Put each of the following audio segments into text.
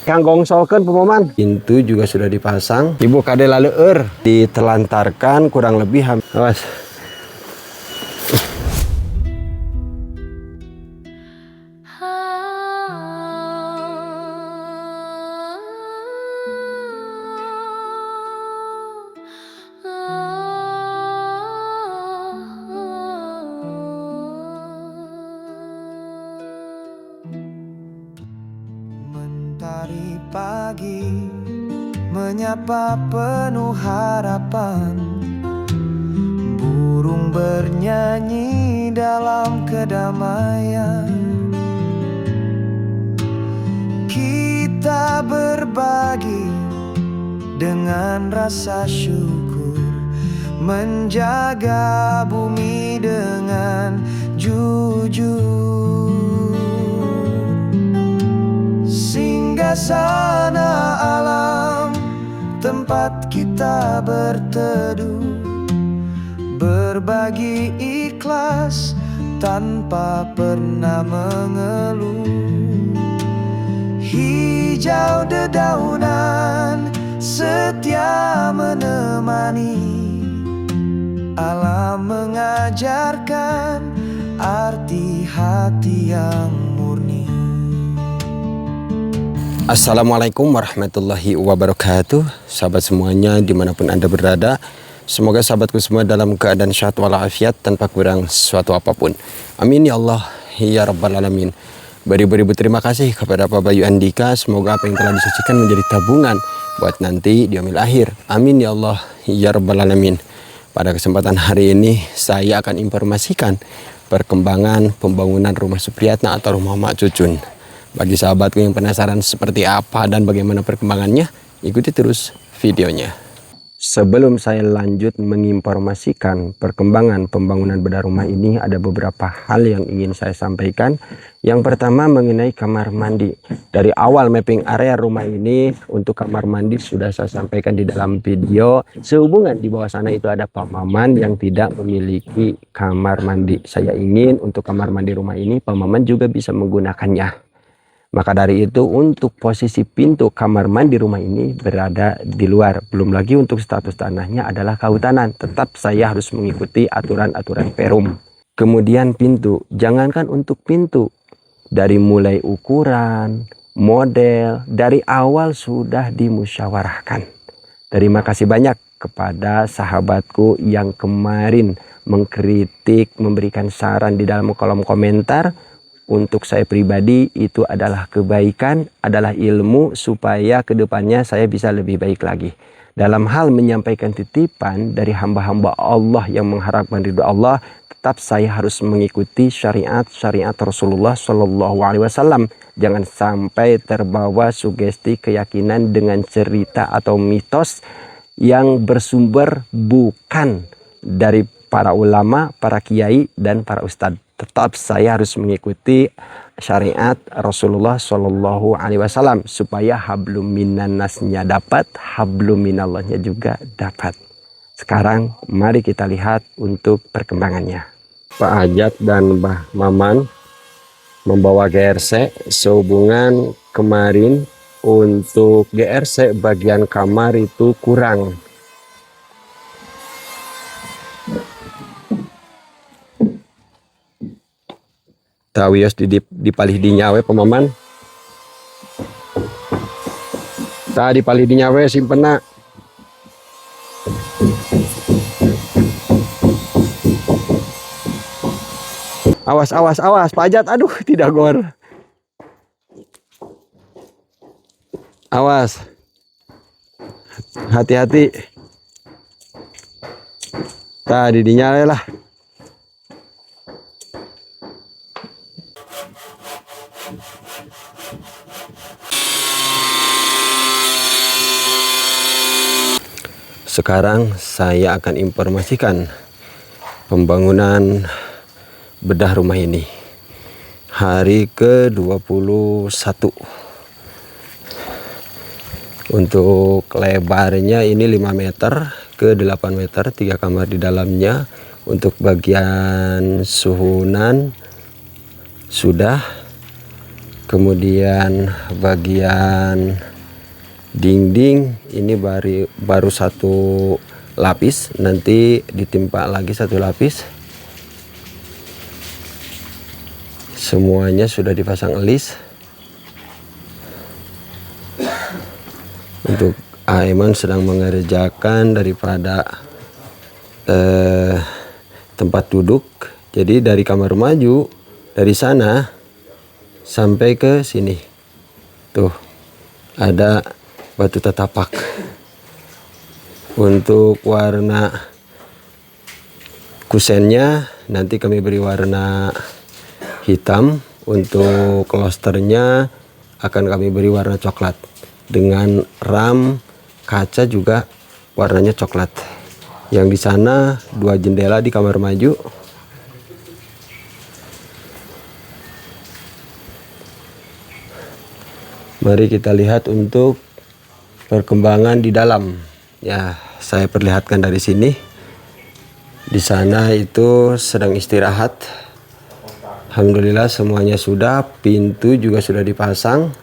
Kang solken pemaman. Pintu juga sudah dipasang. Ibu kade laleur ditelantarkan kurang lebih awas. Mentari pagi menyapa penuh harapan, burung bernyanyi dalam kedamaian. Kita berbagi dengan rasa syukur, menjaga bumi dengan jujur. Singgahsana alam, tempat kita berteduh, berbagi ikhlas tanpa pernah mengeluh. Hijau dedaunan setia menemani, alam mengajarkan arti hati yang murni. Assalamualaikum warahmatullahi wabarakatuh. Sahabat semuanya dimanapun Anda berada, semoga sahabatku semua dalam keadaan sehat walafiat tanpa kurang suatu apapun. Amin ya Allah ya Rabbal Alamin. Beribu-ribu terima kasih kepada Pak Bayu Andika. Semoga apa yang telah disucikan menjadi tabungan buat nanti di yaumil akhir. Amin ya Allah ya Rabbal Alamin. Pada kesempatan hari ini saya akan informasikan perkembangan pembangunan rumah Supriyatna atau rumah Mak Cucun. Bagi sahabatku yang penasaran seperti apa dan bagaimana perkembangannya, ikuti terus videonya. Sebelum saya lanjut menginformasikan perkembangan pembangunan bedah rumah ini, ada beberapa hal yang ingin saya sampaikan. Yang pertama mengenai kamar mandi. Dari awal mapping area rumah ini untuk kamar mandi sudah saya sampaikan di dalam video. Sehubungan di bawah sana itu ada Pak Maman yang tidak memiliki kamar mandi. Saya ingin untuk kamar mandi rumah ini Pak Maman juga bisa menggunakannya. Maka dari itu untuk posisi pintu kamar mandi rumah ini berada di luar. Belum lagi untuk status tanahnya adalah kehutanan. Tetap saya harus mengikuti aturan-aturan Perum. Kemudian pintu. Jangankan untuk pintu. Dari mulai ukuran, model, dari awal sudah dimusyawarahkan. Terima kasih banyak kepada sahabatku yang kemarin mengkritik, memberikan saran di dalam kolom komentar. Untuk saya pribadi itu adalah kebaikan, adalah ilmu supaya kedepannya saya bisa lebih baik lagi. Dalam hal menyampaikan titipan dari hamba-hamba Allah yang mengharapkan ridho Allah, tetap saya harus mengikuti syariat Rasulullah Shallallahu Alaihi Wasallam. Jangan sampai terbawa sugesti keyakinan dengan cerita atau mitos yang bersumber bukan dari para ulama, para kiai, dan para ustadz. Tetap saya harus mengikuti syariat Rasulullah Shallallahu Alaihi Wasallam supaya hablum minan nasnya dapat, hablum minallahnya juga dapat. Sekarang mari kita lihat untuk perkembangannya. Pak Ajat dan Mbah Maman membawa GRC sehubungan kemarin untuk GRC bagian kamar itu kurang. Tawios dipalih di nyawe pemaman. Tadi dipalih di nyawe simpena. Awas Pak Ajat, aduh tidak gor. Awas. Hati-hati. Tadi dinyale lah. Sekarang saya akan informasikan pembangunan bedah rumah ini. Hari ke-21. Untuk lebarnya ini 5 meter ke 8 meter, 3 kamar di dalamnya. Untuk bagian suhunan sudah. Kemudian bagian dinding ini baru satu lapis, nanti ditimpa lagi satu lapis. Semuanya sudah dipasang elis. Untuk Aiman sedang mengerjakan daripada tempat duduk. Jadi dari kamar maju dari sana sampai ke sini tuh ada batu tatapak. Untuk warna kusennya nanti kami beri warna hitam. Untuk klosternya akan kami beri warna coklat, dengan ram kaca juga warnanya coklat. Yang di sana 2 jendela di kamar maju. Mari kita lihat untuk perkembangan di dalam. Ya, saya perlihatkan dari sini. Di sana itu sedang istirahat. Alhamdulillah semuanya sudah, pintu juga sudah dipasang,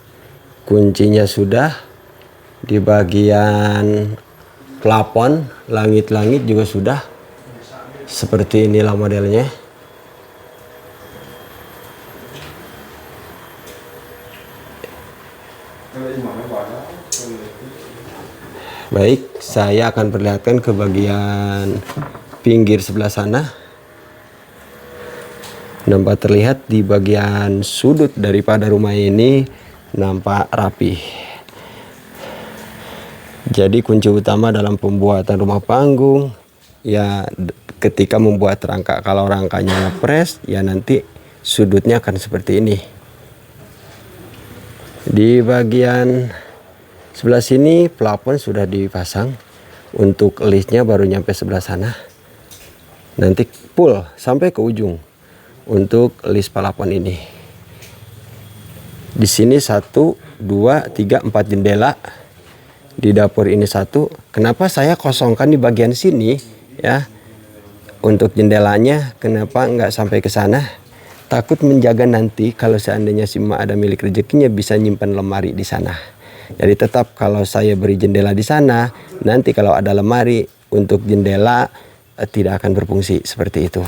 kuncinya sudah. Di bagian plafon, langit-langit juga sudah. Seperti inilah modelnya. Baik, saya akan perlihatkan ke bagian pinggir sebelah sana. Nampak terlihat di bagian sudut daripada rumah ini nampak rapi. Jadi kunci utama dalam pembuatan rumah panggung ya ketika membuat rangka. Kalau rangkanya ngepres ya nanti sudutnya akan seperti ini. Di bagian sebelah sini plafon sudah dipasang. Untuk elisnya baru nyampe sebelah sana. Nanti full sampai ke ujung untuk elis plafon ini. Di sini 1, 2, 3, 4 jendela. Di dapur ini 1. Kenapa saya kosongkan di bagian sini ya? Untuk jendelanya kenapa nggak sampai ke sana? Takut menjaga nanti kalau seandainya si emak ada milik rezekinya bisa nyimpan lemari di sana. Jadi tetap kalau saya beri jendela di sana, nanti kalau ada lemari untuk jendela tidak akan berfungsi seperti itu.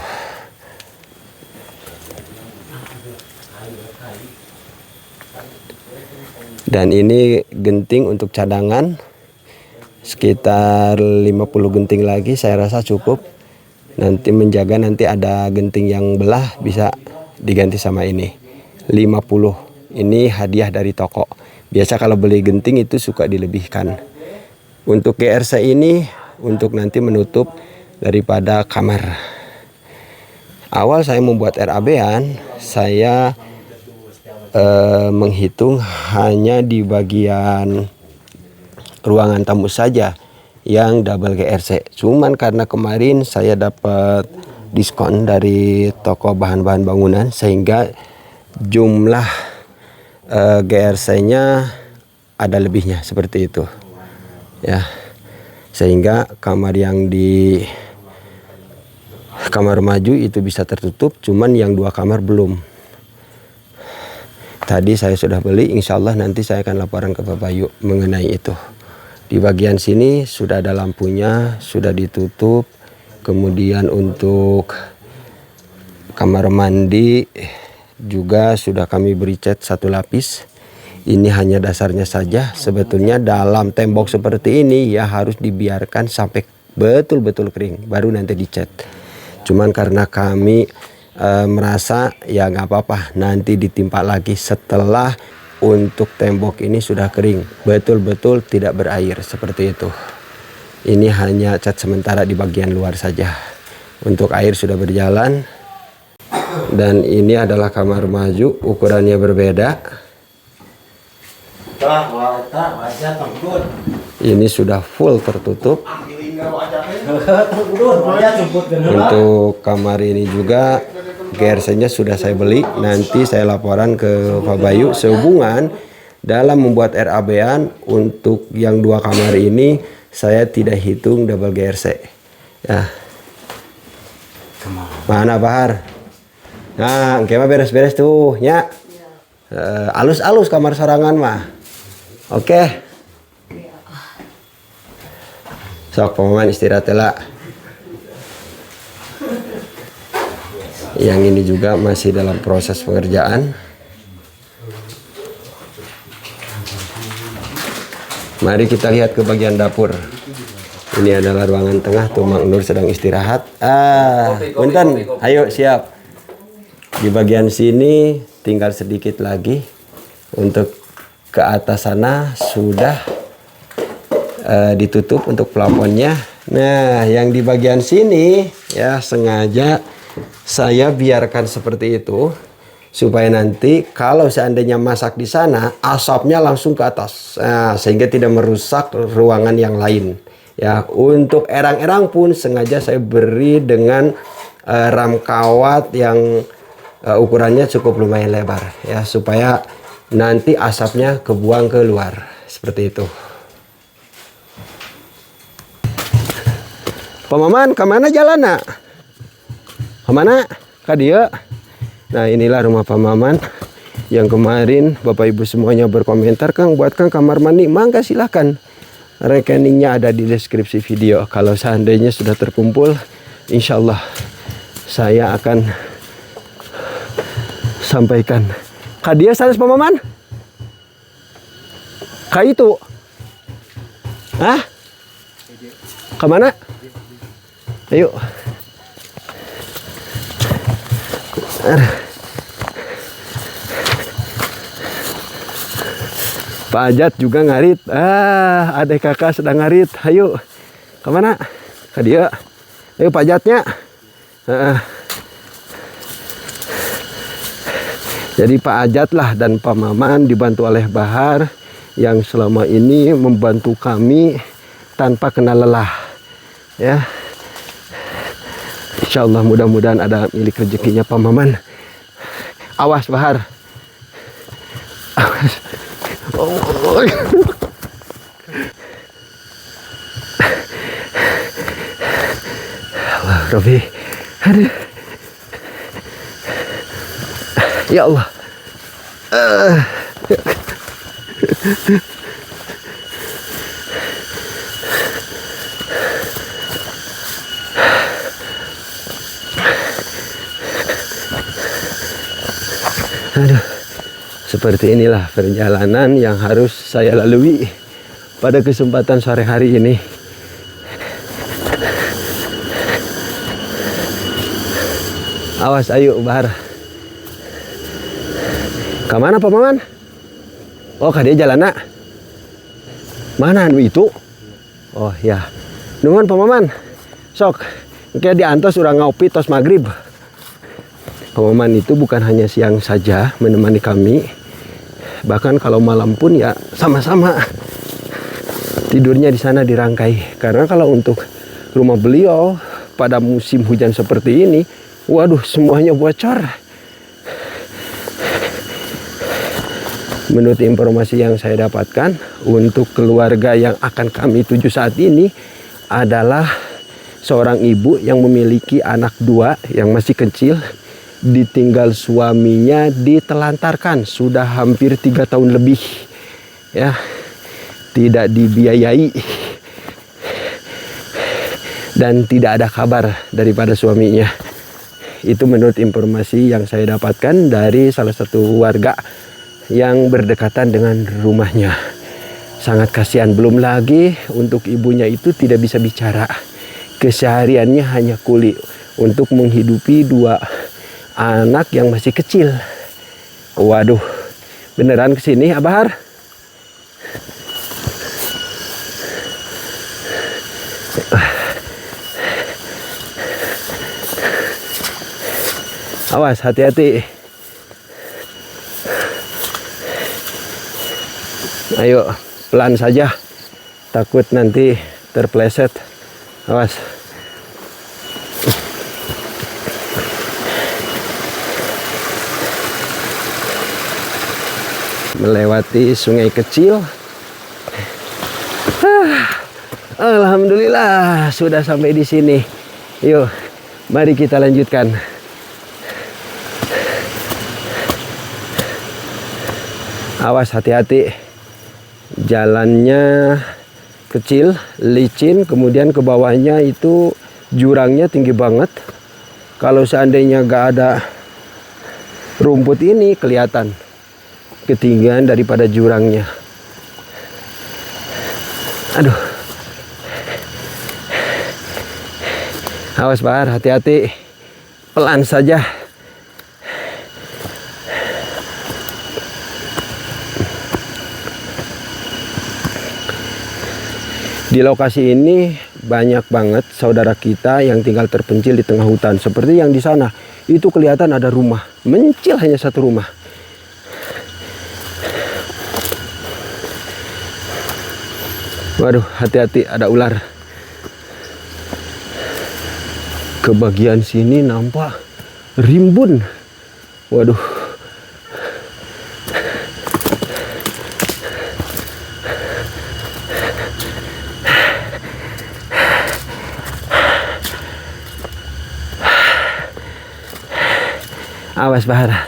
Dan ini genting untuk cadangan. Sekitar 50 genting lagi saya rasa cukup. Nanti menjaga nanti ada genting yang belah bisa diganti sama ini. 50. Ini hadiah dari toko. Biasa kalau beli genting itu suka dilebihkan. Untuk GRC ini untuk nanti menutup daripada kamar. Awal saya membuat RAB-an, saya menghitung hanya di bagian ruangan tamu saja yang double GRC. Cuman karena kemarin saya dapat diskon dari toko bahan-bahan bangunan sehingga jumlah GRC-nya ada lebihnya seperti itu. Ya. Sehingga kamar yang di kamar maju itu bisa tertutup, cuman yang 2 kamar belum. Tadi saya sudah beli, insya Allah nanti saya akan laporan ke Bapak Yu mengenai itu. Di bagian sini sudah ada lampunya, sudah ditutup. Kemudian untuk kamar mandi juga sudah kami beri cat 1 lapis. Ini hanya dasarnya saja. Sebetulnya dalam tembok seperti ini ya harus dibiarkan sampai betul-betul kering, baru nanti dicat. Cuman karena kami merasa ya nggak apa-apa nanti ditimpa lagi setelah untuk tembok ini sudah kering betul-betul tidak berair seperti itu. Ini hanya cat sementara di bagian luar saja. Untuk air sudah berjalan. Dan ini adalah kamar maju, ukurannya berbeda. Ini sudah full tertutup. Untuk kamar ini juga GRC-nya sudah saya beli. Nanti saya laporan ke Pak Bayu sehubungan dalam membuat RAB-an. Untuk yang 2 kamar ini saya tidak hitung double GRC ya. Mana Bahar? Nah, kemana beres-beres tuh ya. Alus-alus kamar sorangan mah. Oke. Sok Pamaman istirahat lah. Yang ini juga masih dalam proses pengerjaan. Mari kita lihat ke bagian dapur. Ini adalah ruangan tengah, tuh Mang Nur sedang istirahat. Punten, ayo siap. Di bagian sini tinggal sedikit lagi. Untuk ke atas sana sudah ditutup untuk plafonnya. Nah, yang di bagian sini ya sengaja saya biarkan seperti itu. Supaya nanti kalau seandainya masak di sana, asapnya langsung ke atas. Nah, sehingga tidak merusak ruangan yang lain. Ya, untuk erang-erang pun sengaja saya beri dengan ram kawat yang ukurannya cukup lumayan lebar. Ya, supaya nanti asapnya kebuang keluar. Seperti itu. Pamaman, kemana jalan nak? Kemana? Ka dia? Nah, inilah rumah Pamaman yang kemarin Bapak Ibu semuanya berkomentar, Kang buatkan kamar mandi. Mangga silahkan. Rekeningnya ada di deskripsi video. Kalau seandainya sudah terkumpul, insya Allah saya akan sampaikan. Ka dia sanes Pamaman? Ka itu? Hah? Kemana? Ayo. Pak Ajat juga ngarit. Adik kakak sedang ngarit. Ayo. Kemana? Ke dia. Ayo Pak Ajatnya. Jadi Pak Ajat lah dan Pak Maman dibantu oleh Bahar yang selama ini membantu kami tanpa kena lelah. Ya. Insya Allah mudah-mudahan ada milik rezekinya Pak Maman. Awas Bahar. Awas. Oh. Allah Rabbi. Aduh. Ya Allah. Aduh, seperti inilah perjalanan yang harus saya lalui pada kesempatan sore hari ini. Awas, ayo Bahar. Kemana Pak Maman? Oh, ka dia jalan nak? Mana anu itu? Oh ya, nuhun Pak Maman. Sok, kayak diantos urang ngopi tos maghrib. Pemaman itu bukan hanya siang saja menemani kami, bahkan kalau malam pun ya sama-sama tidurnya di sana dirangkai. Karena kalau untuk rumah beliau pada musim hujan seperti ini, waduh semuanya bocor. Menurut informasi yang saya dapatkan, untuk keluarga yang akan kami tuju saat ini adalah seorang ibu yang memiliki anak 2 yang masih kecil. Ditinggal suaminya ditelantarkan sudah hampir 3 tahun lebih, ya, tidak dibiayai dan tidak ada kabar daripada suaminya. Itu menurut informasi yang saya dapatkan dari salah satu warga yang berdekatan dengan rumahnya. Sangat kasihan, belum lagi untuk ibunya itu tidak bisa bicara, kesehariannya hanya kuli untuk menghidupi 2 anak yang masih kecil. Waduh, beneran kesini Abahar? Awas, hati-hati. Ayo, pelan saja. Takut nanti terpleset. Awas. Melewati sungai kecil. Alhamdulillah sudah sampai di sini. Yuk, mari kita lanjutkan. Awas, hati-hati. Jalannya kecil, licin, kemudian ke bawahnya itu jurangnya tinggi banget. Kalau seandainya gak ada rumput ini, kelihatan ketinggian daripada jurangnya. Aduh. Awas Bahar, hati-hati. Pelan saja. Di lokasi ini banyak banget saudara kita yang tinggal terpencil di tengah hutan. Seperti yang di sana, itu kelihatan ada rumah. Mencil hanya satu rumah. Waduh, hati-hati, ada ular. Ke bagian sini nampak rimbun. Waduh. Awas Bahar.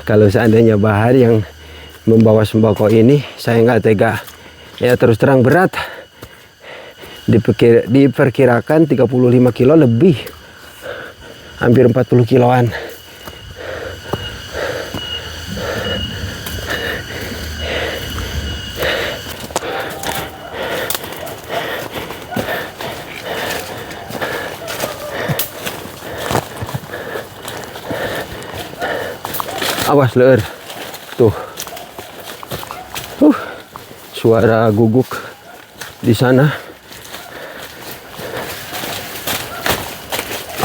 Kalau seandainya Bahar yang membawa sembako ini, saya nggak tega. Ya terus terang berat. Diperkirakan 35 kilo lebih. Hampir 40 kiloan. Awas leher. Tuh. Suara guguk di sana.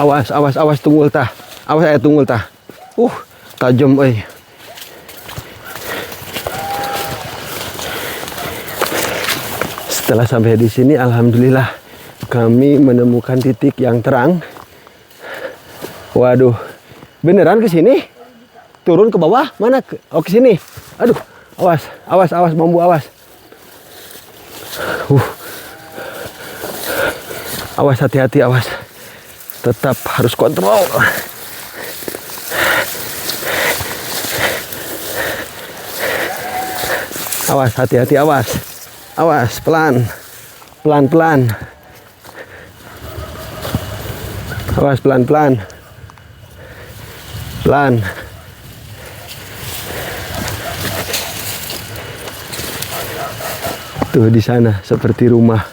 Awas, awas, awas, tunggul tah. Awas, tunggul tah. Tajam euy. Setelah sampai di sini, alhamdulillah kami menemukan titik yang terang. Waduh, beneran ke sini? Turun ke bawah? Mana? Oh, ke sini. Aduh, awas, awas, awas, bambu, awas. Awas, hati-hati, awas. Tetap harus kontrol. Awas, hati-hati, awas. Awas, pelan. Pelan-pelan. Awas, pelan-pelan. Pelan. Tuh di sana seperti rumah.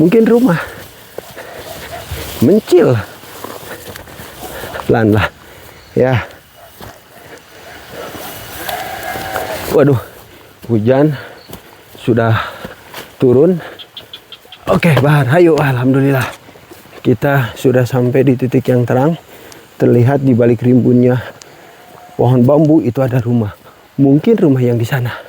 Mungkin rumah. Mencil. Pelan lah. Ya. Waduh. Hujan sudah turun. Oke, Bahar, ayo. Alhamdulillah. Kita sudah sampai di titik yang terang. Terlihat di balik rimbunnya pohon bambu itu ada rumah. Mungkin rumah yang di sana.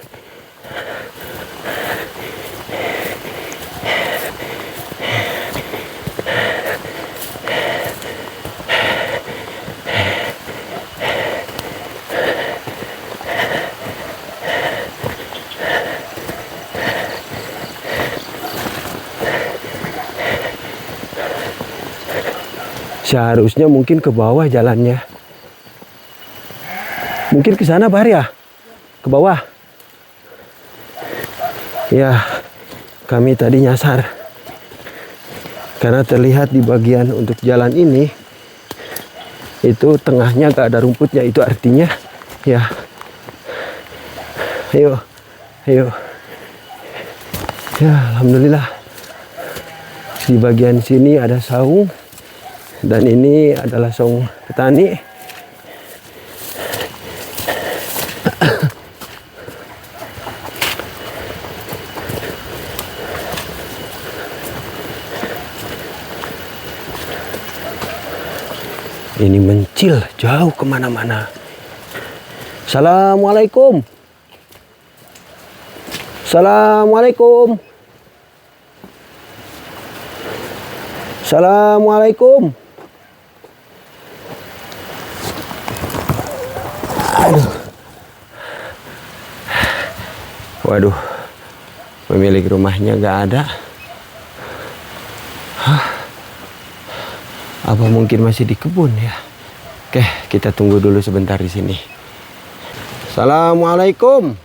Seharusnya mungkin ke bawah jalannya. Mungkin ke sana Bahar ya? Ke bawah. Ya, kami tadi nyasar. Karena terlihat di bagian untuk jalan ini, itu tengahnya gak ada rumputnya. Itu artinya, ya. Ayo, ayo. Ya, alhamdulillah. Di bagian sini ada saung. Dan ini adalah saung petani. Ini mencil jauh kemana-mana. Assalamualaikum. Assalamualaikum. Assalamualaikum. Aduh. Waduh. Pemilik rumahnya gak ada. Apa mungkin masih di kebun ya? Oke, kita tunggu dulu sebentar di sini. Assalamualaikum.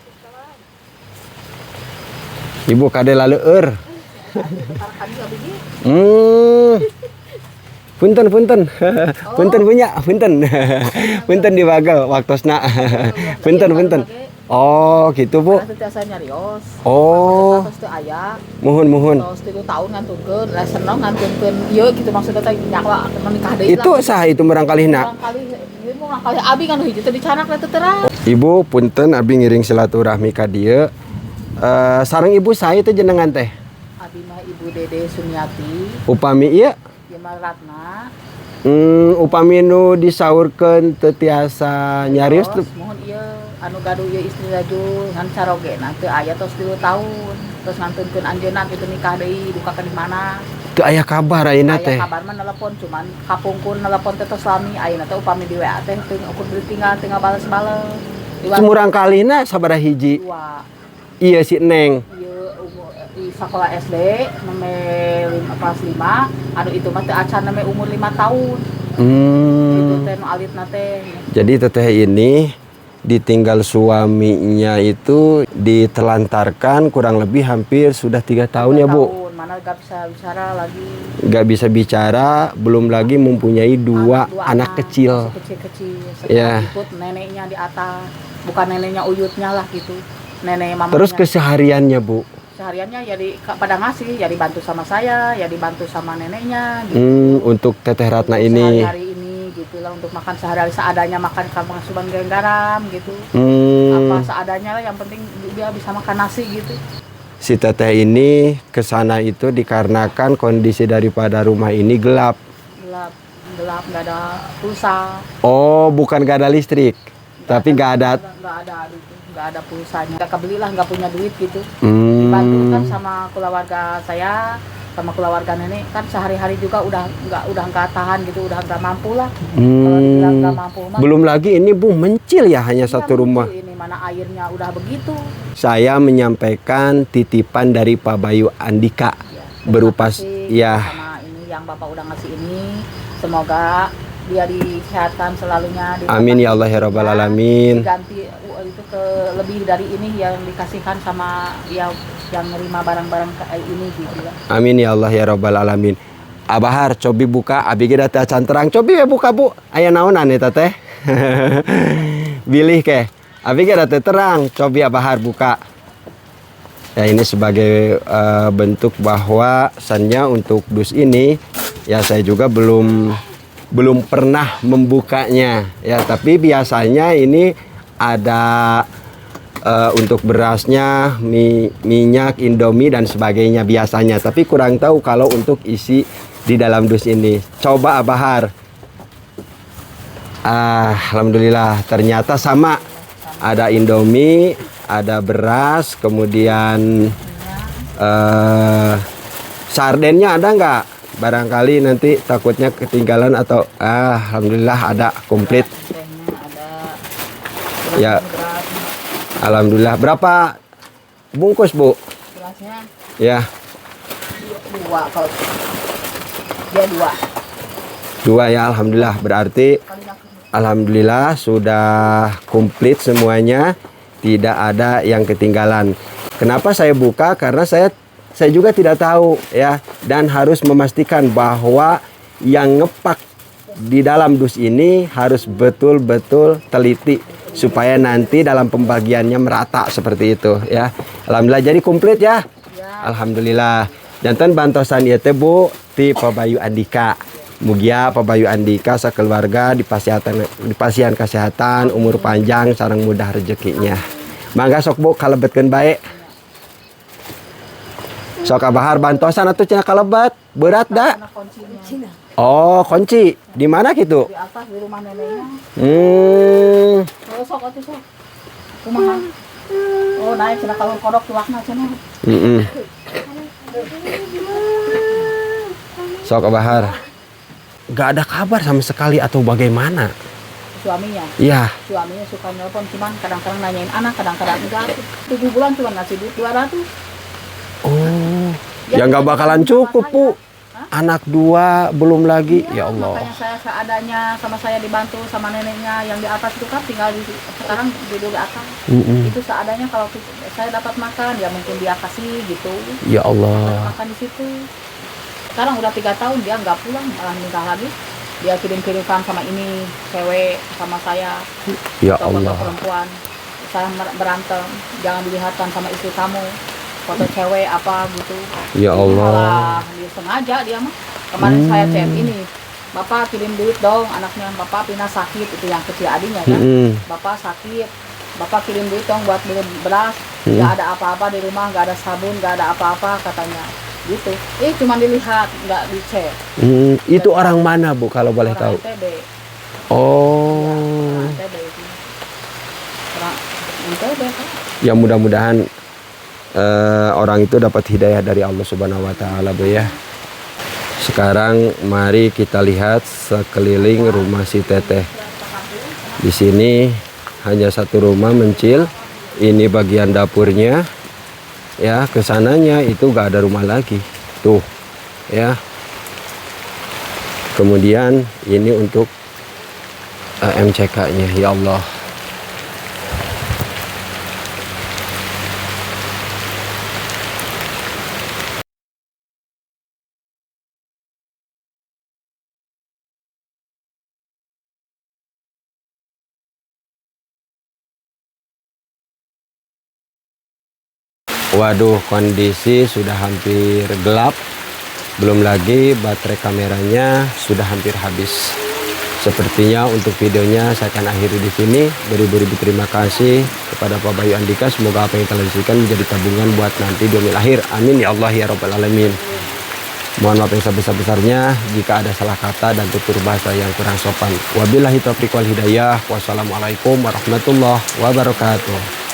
Ibu kade laleur. Punten. Punten punya, punten. Punten di bagel waktosna. Punten. Oh, gitu, Bu. Saya nyarios. Oh. Terus teu aya. Muhun. Terus 3 tahun ngantunkeun, lah seneng ngantunkeun ieu gitu maksudna teh nyakwa menikah deui lah. Itu saha itu merangkalihna? Barangkali ieu mah kali abi kan hiji teh dicanak teh terang. Ibu punten abi ngiring silaturahmi ka dieu. Sareng ibu saya teh jenengan teh. Abi mah Ibu Dede Sumiati, Upami ieu ieu mah Ratna. upami nu disaurkeun teu tiasa nyarios tuh. Mohon ieu anu gaduh ieu istri laju ngan carogena teu aya tos 3 tahun. Terus ngantunkeun anjeunna kitu nikah deui duka ka di mana. Teu aya kabar ayeuna teh. Aya kabar mah nelepon cuman kapungkur nelepon teh tos lami ayeuna teh upami di WA teh teu ukur beli tinggal bales-bales. Cumurang kalina sabaraha hiji? 2. Iya si Neng. Ieu di sekolah SD neme kelas 5 anu itu mah teh acan neme umur 5 tahun. Itu teh nu alitna teh. Jadi teteh ini ditinggal suaminya itu ditelantarkan kurang lebih hampir sudah 3 tahun ya, Bu. Mana gak bisa bicara lagi. Gak bisa bicara, belum lagi mempunyai dua anak kecil. Kecil-kecil. Ya. Ikut neneknya di atas. Bukan neneknya uyutnya lah gitu. Nenek mamanya. Terus kesehariannya, Bu? Sehariannya ya pada ngasih, ya dibantu sama saya, ya dibantu sama neneknya gitu. Untuk Teteh Ratna ini. Sehari-hari ini gitu lah untuk makan sehari-hari seadanya, makan pengasuban garam gitu. Apa seadanya lah, yang penting dia bisa makan nasi gitu. Si Teteh ini kesana itu dikarenakan kondisi daripada rumah ini gelap. Gelap, nggak ada pulsa. Oh, bukan gak ada listrik, tapi nggak ada pulsanya. Nggak kebeli lah, nggak punya duit gitu. Dibantu kan sama keluarga saya, sama keluarga nenek kan sehari-hari juga udah nggak tahan gitu, udah nggak mampu lah. Kalau dibilang nggak mampu mah. Belum lagi ini Bu mencil ya, hanya satu rumah. Ini mana airnya udah begitu. Saya menyampaikan titipan dari Pak Bayu Andika berupa ya. Sama ini yang Bapak udah ngasih ini, semoga dia disehatan selalunya. Amin ya Allah ya Rabbal Alamin. Diganti itu ke lebih dari ini yang dikasihkan sama dia yang nerima barang-barang ini gitu ya. Amin ya Allah ya Rabbal Alamin. Abahar cobi buka abi ge teh acan terang. Cobi ya buka, Bu. Aya naonan eta teh? Bilih ke. Abi ge teh terang. Cobi Abahar buka. Ya ini sebagai bentuk bahwa sannya untuk dus ini ya saya juga belum pernah membukanya ya, tapi biasanya ini ada untuk berasnya, minyak, Indomie dan sebagainya biasanya, tapi kurang tahu kalau untuk isi di dalam dus ini. Coba Abahar. Alhamdulillah ternyata sama, ada Indomie, ada beras, kemudian sardennya ada nggak? Barangkali nanti takutnya ketinggalan atau alhamdulillah ada komplit. Ya. Alhamdulillah. Berapa bungkus, Bu? Gelasnya? Ya. 2 kalau dia 2. 2 ya, alhamdulillah. Berarti alhamdulillah sudah komplit semuanya, tidak ada yang ketinggalan. Kenapa saya buka? Karena saya juga tidak tahu ya, dan harus memastikan bahwa yang ngepak di dalam dus ini harus betul-betul teliti supaya nanti dalam pembagiannya merata seperti itu ya. Alhamdulillah jadi komplit ya. Alhamdulillah. Jantan bantosan ieu teh Bu ti Pak Bayu Andika. Mugia Pak Bayu Andika sakeluarga dipasihan kesehatan, umur panjang sareng mudah rezekinya. Mangga sok Bu kalebetkeun bae. Sok Abahar bantosan atuh cenah kalebet. Berat da? Oh, kunci. Di mana gitu? Di atas di rumah neneknya. Oh, sok atuh sok. Kumaha? Oh, naik cenah kalau kodok tuakna cenah. Sok Abahar. Gak ada kabar sama sekali atau bagaimana? Suaminya? Iya. Suaminya suka nelpon, cuman kadang-kadang nanyain anak, kadang-kadang enggak. 7 bulan cuma ngasih duit 200. Oh, ya nggak bakalan cukup, Bu. anak 2 belum lagi. Ya Allah. Makanya saya seadanya, sama saya dibantu sama neneknya yang di atas itu kan tinggal sekarang tidur di atas. Itu seadanya, kalau saya dapat makan ya mungkin dia kasih gitu. Ya Allah. Makan di situ. Sekarang udah 3 tahun dia nggak pulang, malah nikah lagi. Dia kirim-kirimkan sama ini cewek sama saya. Ya Foto Allah. perempuan. Saya berantem, jangan dilihatkan sama istri kamu. Foto cewek apa gitu. Ya Allah. Malah dia sengaja dia mah. Kemarin saya chat ini, Bapak kirim duit dong, anaknya Bapak pindah sakit, itu yang kecil adiknya kan. Bapak sakit, Bapak kirim duit dong buat beli beras. Nggak ada apa-apa di rumah, nggak ada sabun, nggak ada apa-apa katanya. Gitu. Cuma dilihat, nggak dicek. Itu orang mana Bu kalau boleh tahu? NTB. Oh. NTB itu. Orang NTB kan. Ya mudah-mudahan orang itu dapat hidayah dari Allah Subhanahu wa taala, Bu ya. Sekarang mari kita lihat sekeliling rumah si Teteh. Di sini hanya satu rumah mencil. Ini bagian dapurnya. Ya, kesananya itu gak ada rumah lagi. Tuh, ya. Kemudian ini untuk MCK-nya, ya Allah. Waduh, kondisi sudah hampir gelap. Belum lagi baterai kameranya sudah hampir habis. Sepertinya untuk videonya saya akan akhiri di sini. Beribu-ribu terima kasih kepada Pak Bayu Andika. Semoga apa yang kalian lakukan menjadi tabungan buat nanti di dunia akhir. Amin ya Allah ya Rabbal Alamin. Mohon maaf yang sebesar-besarnya jika ada salah kata dan tutur bahasa yang kurang sopan. Wabillahi taufiq wal hidayah. Wassalamualaikum warahmatullahi wabarakatuh.